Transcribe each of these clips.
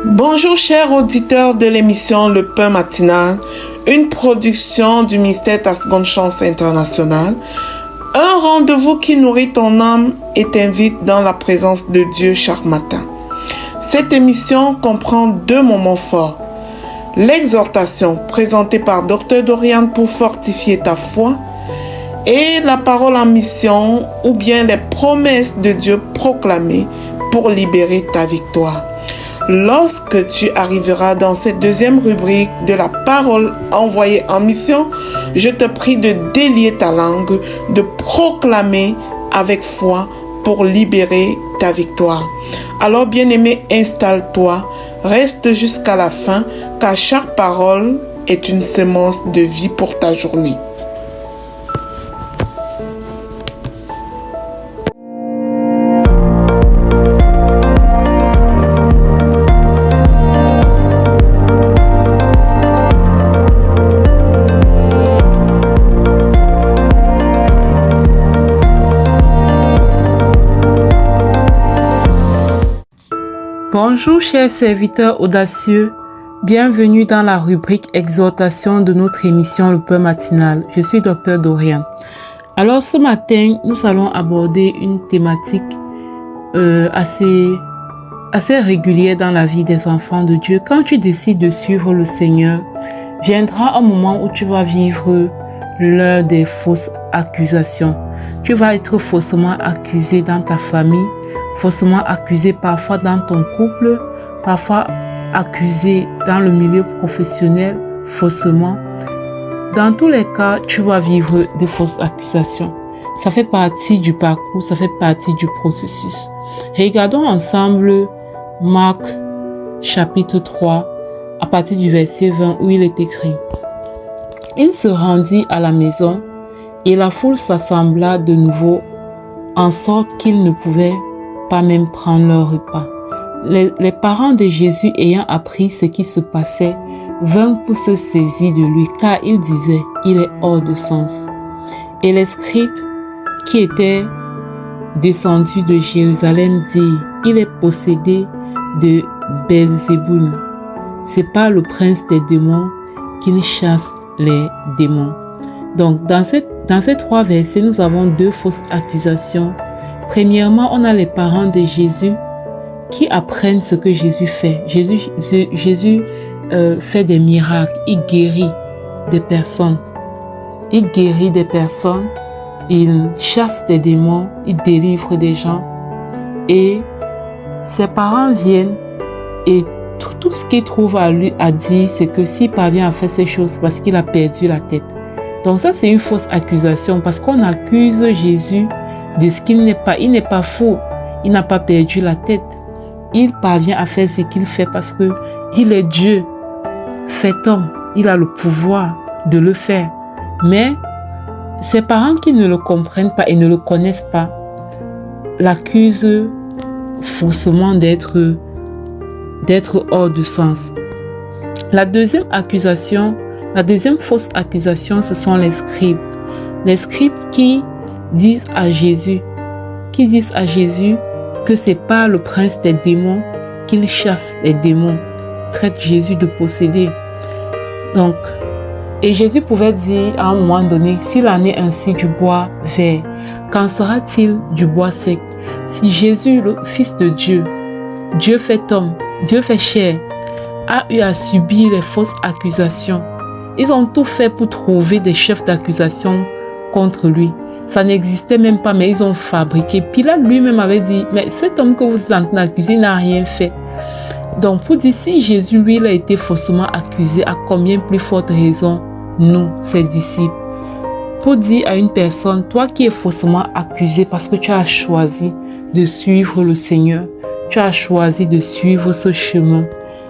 Bonjour chers auditeurs de l'émission Le Pain Matinal, une production du ministère Ta Seconde Chance International, un rendez-vous qui nourrit ton âme et t'invite dans la présence de Dieu chaque matin. Cette émission comprend 2 moments forts. L'exhortation présentée par Dr Dorian pour fortifier ta foi et la parole en mission ou bien les promesses de Dieu proclamées pour libérer ta victoire. Lorsque tu arriveras dans cette 2e rubrique de la parole envoyée en mission, je te prie de délier ta langue, de proclamer avec foi pour libérer ta victoire. Alors bien-aimé, installe-toi, reste jusqu'à la fin, car chaque parole est une semence de vie pour ta journée. Bonjour chers serviteurs audacieux, bienvenue dans la rubrique exhortation de notre émission Le Pain Matinal. Je suis Dr Dorian. Alors ce matin, nous allons aborder une thématique assez régulière dans la vie des enfants de Dieu. Quand tu décides de suivre le Seigneur, viendra un moment où tu vas vivre l'heure des fausses accusations. Tu vas être faussement accusé dans ta famille, faussement accusé parfois dans ton couple, parfois accusé dans le milieu professionnel, faussement. Dans tous les cas, tu vas vivre des fausses accusations. Ça fait partie du parcours, ça fait partie du processus. Regardons ensemble Marc chapitre 3, à partir du verset 20 où il est écrit: Il se rendit à la maison et la foule s'assembla de nouveau en sorte qu'ils ne pouvaient pas même prendre leur repas. Les parents de Jésus ayant appris ce qui se passait, vinrent pour se saisir de lui, car ils disaient, il est hors de sens. Et les scribes qui étaient descendus de Jérusalem dirent, il est possédé de Belzéboul. C'est par le prince des démons qu'il chasse les démons. Donc, dans ces 3 versets, nous avons 2 fausses accusations. Premièrement, on a les parents de Jésus qui apprennent ce que Jésus fait. Jésus fait des miracles, il guérit des personnes. Il guérit des personnes, il chasse des démons, il délivre des gens. Et ses parents viennent et tout ce qu'ils trouvent à lui à dire, c'est que s'il parvient à faire ces choses, parce qu'il a perdu la tête. Donc ça, c'est une fausse accusation parce qu'on accuse Jésus de ce qu'il n'est pas. Il n'est pas faux. Il n'a pas perdu la tête. Il parvient à faire ce qu'il fait parce que il est Dieu, fait homme. Il a le pouvoir de le faire. Mais ses parents qui ne le comprennent pas et ne le connaissent pas l'accusent faussement d'être hors de sens. La deuxième fausse accusation, ce sont les scribes. Les scribes qui disent à Jésus que c'est pas le prince des démons qu'il chasse les démons, traite Jésus de possédé. Donc, et Jésus pouvait dire à un moment donné, s'il en est ainsi du bois vert, qu'en sera-t-il du bois sec? Si Jésus, le Fils de Dieu, Dieu fait homme, Dieu fait chair, a eu à subir les fausses accusations, ils ont tout fait pour trouver des chefs d'accusation contre lui. Ça n'existait même pas, mais ils ont fabriqué. Pilate lui-même avait dit, mais cet homme que vous êtes en train d'accuser n'a rien fait. Donc pour dire, si Jésus, lui, il a été faussement accusé, à combien plus forte raison, nous, ses disciples? Pour dire à une personne, toi qui es faussement accusé parce que tu as choisi de suivre le Seigneur, tu as choisi de suivre ce chemin,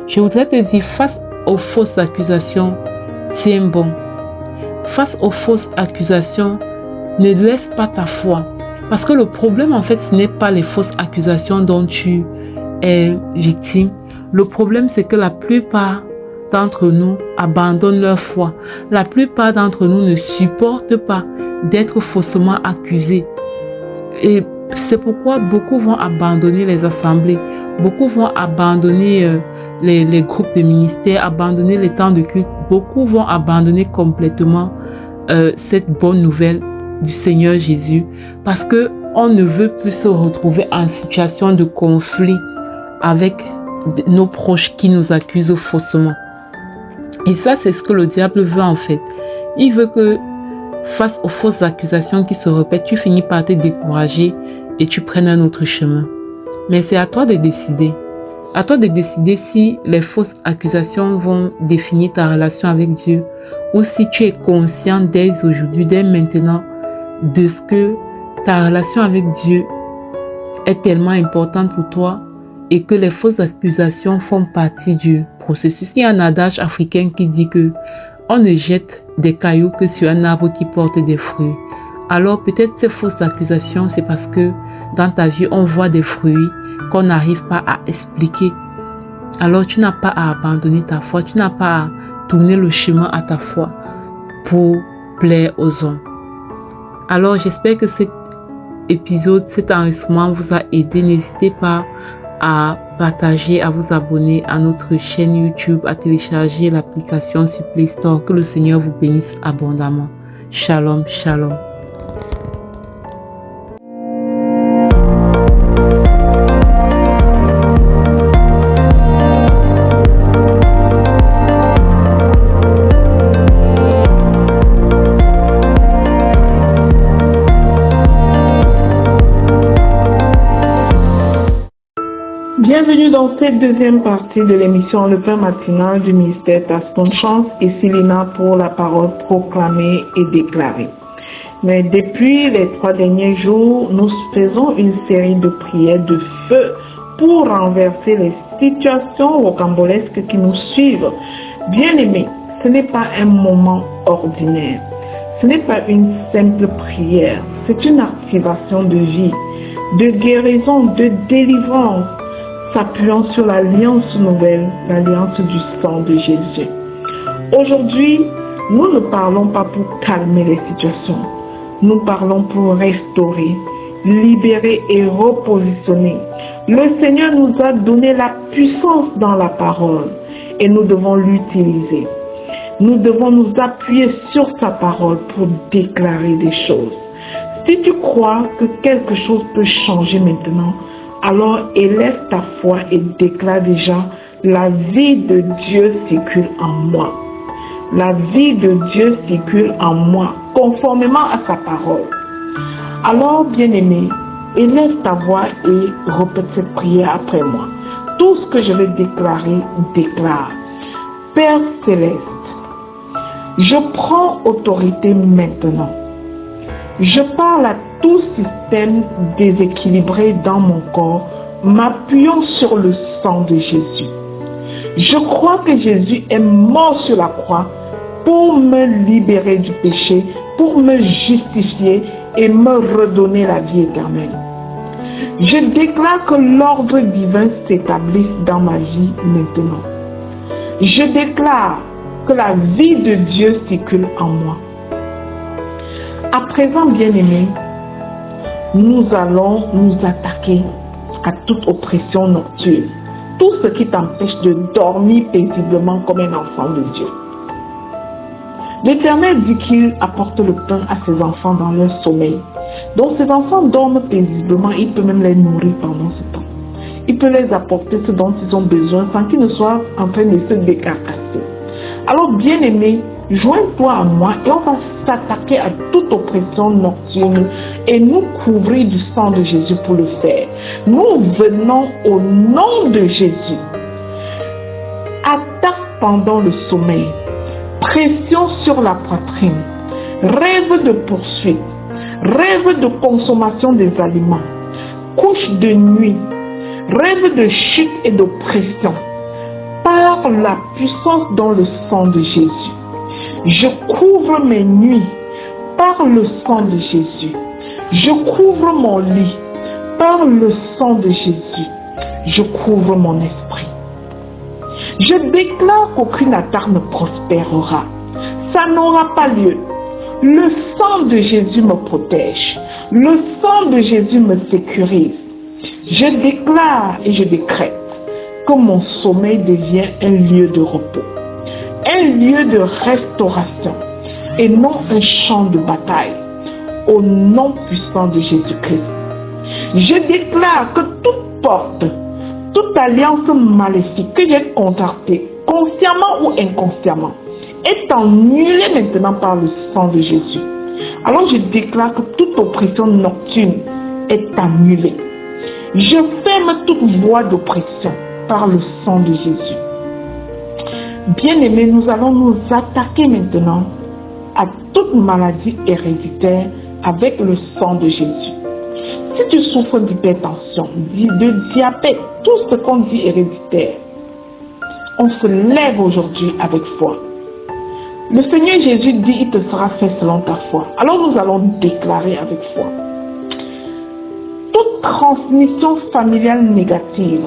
je voudrais te dire, face aux fausses accusations, tiens bon. Face aux fausses accusations, ne laisse pas ta foi. Parce que le problème, en fait, ce n'est pas les fausses accusations dont tu es victime. Le problème, c'est que la plupart d'entre nous abandonnent leur foi. La plupart d'entre nous ne supportent pas d'être faussement accusés. Et c'est pourquoi beaucoup vont abandonner les assemblées. Beaucoup vont abandonner les groupes de ministères, abandonner les temps de culte. Beaucoup vont abandonner complètement cette bonne nouvelle du Seigneur Jésus parce que on ne veut plus se retrouver en situation de conflit avec nos proches qui nous accusent faussement. Et ça, c'est ce que le diable veut en fait. Il veut que face aux fausses accusations qui se répètent, tu finis par te décourager et tu prennes un autre chemin. Mais c'est à toi de décider. À toi de décider si les fausses accusations vont définir ta relation avec Dieu ou si tu es conscient dès aujourd'hui, dès maintenant, de ce que ta relation avec Dieu est tellement importante pour toi et que les fausses accusations font partie du processus. Il y a un adage africain qui dit que on ne jette des cailloux que sur un arbre qui porte des fruits. Alors peut-être ces fausses accusations, c'est parce que dans ta vie, on voit des fruits qu'on n'arrive pas à expliquer. Alors tu n'as pas à abandonner ta foi, tu n'as pas à tourner le chemin à ta foi pour plaire aux hommes. Alors j'espère que cet épisode, cet enregistrement vous a aidé. N'hésitez pas à partager, à vous abonner à notre chaîne YouTube, à télécharger l'application sur Play Store. Que le Seigneur vous bénisse abondamment. Shalom, shalom. Bienvenue dans cette deuxième partie de l'émission Le Pain matinal du ministère Tasconchance et Silina pour la parole proclamée et déclarée. Mais depuis les 3 derniers jours, nous faisons une série de prières de feu pour renverser les situations rocambolesques qui nous suivent. Bien-aimés, ce n'est pas un moment ordinaire. Ce n'est pas une simple prière. C'est une activation de vie, de guérison, de délivrance, s'appuyant sur l'alliance nouvelle, l'alliance du sang de Jésus. Aujourd'hui, nous ne parlons pas pour calmer les situations. Nous parlons pour restaurer, libérer et repositionner. Le Seigneur nous a donné la puissance dans la parole et nous devons l'utiliser. Nous devons nous appuyer sur sa parole pour déclarer des choses. Si tu crois que quelque chose peut changer maintenant, alors élève ta foi et déclare déjà: la vie de Dieu circule en moi. La vie de Dieu circule en moi, conformément à sa parole. Alors, bien-aimé, élève ta voix et répète cette prière après moi. Tout ce que je vais déclarer, déclare. Père céleste, je prends autorité maintenant. Je parle à tout système déséquilibré dans mon corps, m'appuyant sur le sang de Jésus. Je crois que Jésus est mort sur la croix pour me libérer du péché, pour me justifier et me redonner la vie éternelle. Je déclare que l'ordre divin s'établisse dans ma vie maintenant. Je déclare que la vie de Dieu circule en moi. À présent, bien-aimés, nous allons nous attaquer à toute oppression nocturne, tout ce qui t'empêche de dormir paisiblement comme un enfant de Dieu. L'Éternel dit qu'il apporte le pain à ses enfants dans leur sommeil. Donc ces enfants dorment paisiblement, il peut même les nourrir pendant ce temps. Il peut les apporter ce dont ils ont besoin sans qu'ils ne soient en train de se décarcasser. Alors, bien-aimés, joins-toi à moi et on va s'attaquer à toute oppression nocturne et nous couvrir du sang de Jésus pour le faire. Nous venons au nom de Jésus. Attaque pendant le sommeil, pression sur la poitrine, rêve de poursuite, rêve de consommation des aliments, couche de nuit, rêve de chute et d'oppression. Par la puissance dans le sang de Jésus, je couvre mes nuits par le sang de Jésus. Je couvre mon lit par le sang de Jésus. Je couvre mon esprit. Je déclare qu'aucune attaque ne prospérera. Ça n'aura pas lieu. Le sang de Jésus me protège. Le sang de Jésus me sécurise. Je déclare et je décrète que mon sommeil devienne un lieu de repos, un lieu de restauration et non un champ de bataille. Au nom puissant de Jésus-Christ, je déclare que toute porte, toute alliance maléfique que j'ai contractée, consciemment ou inconsciemment, est annulée maintenant par le sang de Jésus. Alors je déclare que toute oppression nocturne est annulée. Je ferme toute voie d'oppression par le sang de Jésus. Bien-aimés, nous allons nous attaquer maintenant à toute maladie héréditaire avec le sang de Jésus. Si tu souffres d'hypertension, de diabète, tout ce qu'on dit héréditaire, on se lève aujourd'hui avec foi. Le Seigneur Jésus dit, il te sera fait selon ta foi. Alors nous allons déclarer avec foi. Toute transmission familiale négative,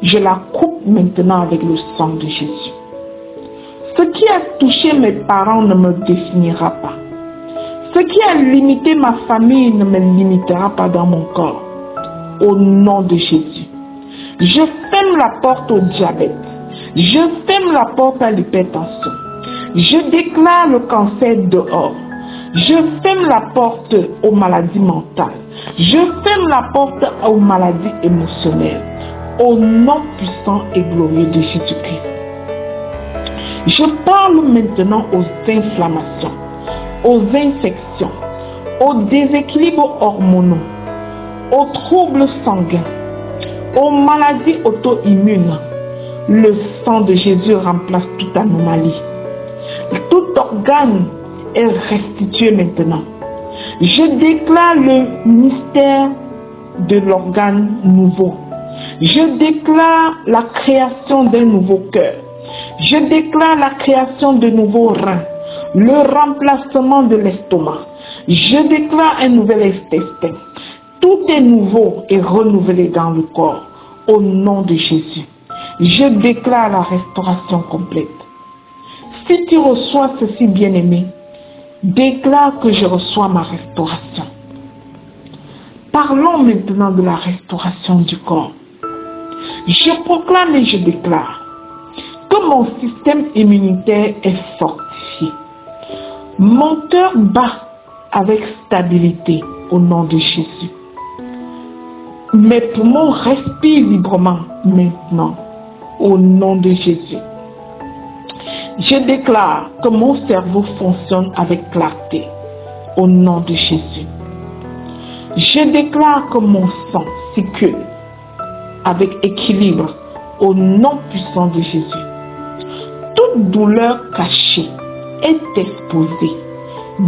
je la coupe maintenant avec le sang de Jésus. Ce qui a touché mes parents ne me définira pas. Ce qui a limité ma famille ne me limitera pas dans mon corps. Au nom de Jésus. Je ferme la porte au diabète. Je ferme la porte à l'hypertension. Je déclare le cancer dehors. Je ferme la porte aux maladies mentales. Je ferme la porte aux maladies émotionnelles. Au nom puissant et glorieux de Jésus-Christ. Je parle maintenant aux inflammations, aux infections, aux déséquilibres hormonaux, aux troubles sanguins, aux maladies auto-immunes. Le sang de Jésus remplace toute anomalie. Tout organe est restitué maintenant. Je déclare le mystère de l'organe nouveau. Je déclare la création d'un nouveau cœur. Je déclare la création de nouveaux reins, le remplacement de l'estomac. Je déclare un nouvel intestin. Tout est nouveau et renouvelé dans le corps. Au nom de Jésus, je déclare la restauration complète. Si tu reçois ceci, bien-aimé, déclare que je reçois ma restauration. Parlons maintenant de la restauration du corps. Je proclame et je déclare que mon système immunitaire est fortifié. Mon cœur bat avec stabilité au nom de Jésus. Mes poumons respirent librement maintenant au nom de Jésus. Je déclare que mon cerveau fonctionne avec clarté au nom de Jésus. Je déclare que mon sang circule avec équilibre au nom puissant de Jésus. Toute douleur cachée est exposée,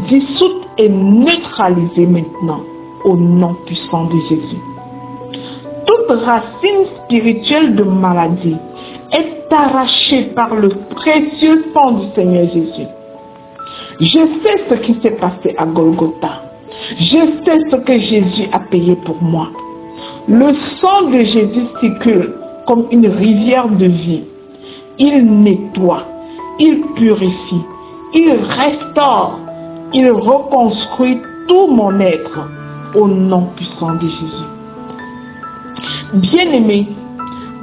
dissoute et neutralisée maintenant au nom puissant de Jésus. Toute racine spirituelle de maladie est arrachée par le précieux sang du Seigneur Jésus. Je sais ce qui s'est passé à Golgotha. Je sais ce que Jésus a payé pour moi. Le sang de Jésus circule comme une rivière de vie. Il nettoie, il purifie, il restaure, il reconstruit tout mon être au nom puissant de Jésus. Bien-aimés,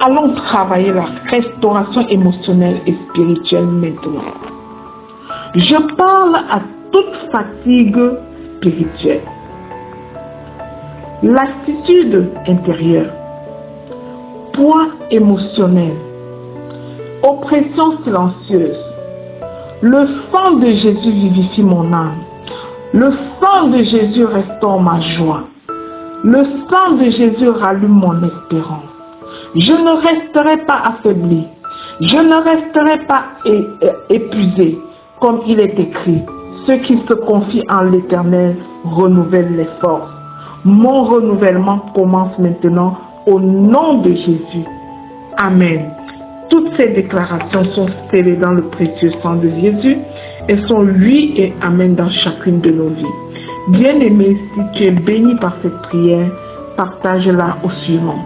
allons travailler la restauration émotionnelle et spirituelle maintenant. Je parle à toute fatigue spirituelle, lassitude intérieure, poids émotionnel, oppression silencieuse. Le sang de Jésus vivifie mon âme. Le sang de Jésus restaure ma joie. Le sang de Jésus rallume mon espérance. Je ne resterai pas affaibli. Je ne resterai pas épuisé, comme il est écrit. Ceux qui se confient en l'Éternel renouvellent les forces. Mon renouvellement commence maintenant au nom de Jésus. Amen. Toutes ces déclarations sont scellées dans le précieux sang de Jésus et sont oui et amen dans chacune de nos vies. Bien-aimé, si tu es béni par cette prière, partage-la au suivant.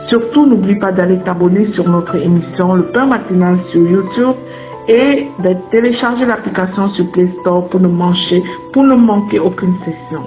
Surtout, n'oublie pas d'aller t'abonner sur notre émission Le Pain Matinal sur YouTube et de télécharger l'application sur Play Store pour ne manquer aucune session.